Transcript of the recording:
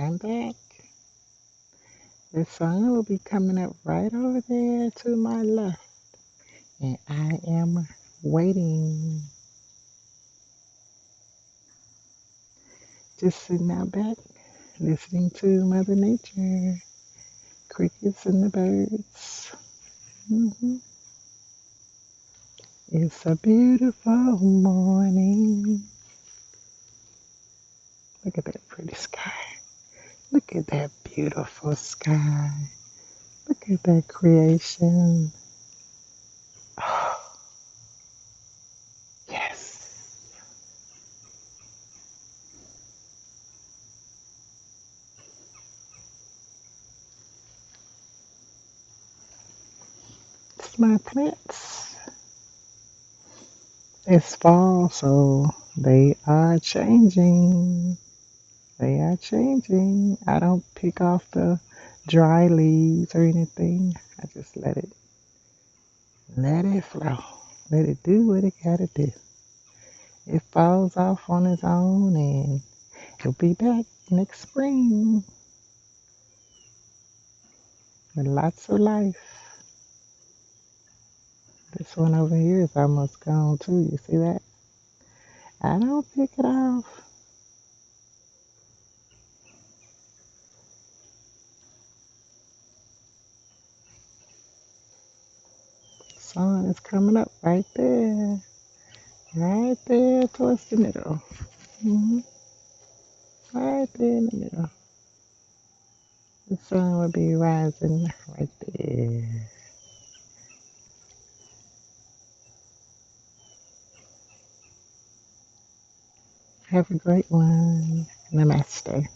I'm back. The sun will be coming up right over there to my left. And I am waiting. Just sitting out back, listening to Mother Nature, crickets and the birds. hmm It's a beautiful morning. Look at that pretty sky. Look at that beautiful sky. Look at that creation. Oh, yes. It's my plants. It's fall, so they are changing. They are changing. I don't pick off the dry leaves or anything. I just let it flow. Let it do what it gotta do. It falls off on its own and it'll be back next spring with lots of life. This one over here is almost gone too. You see that? I don't pick it off. Sun is coming up right there. Right there towards the middle. hmm Right there in the middle. The sun will be rising right there. Have a great one. Namaste.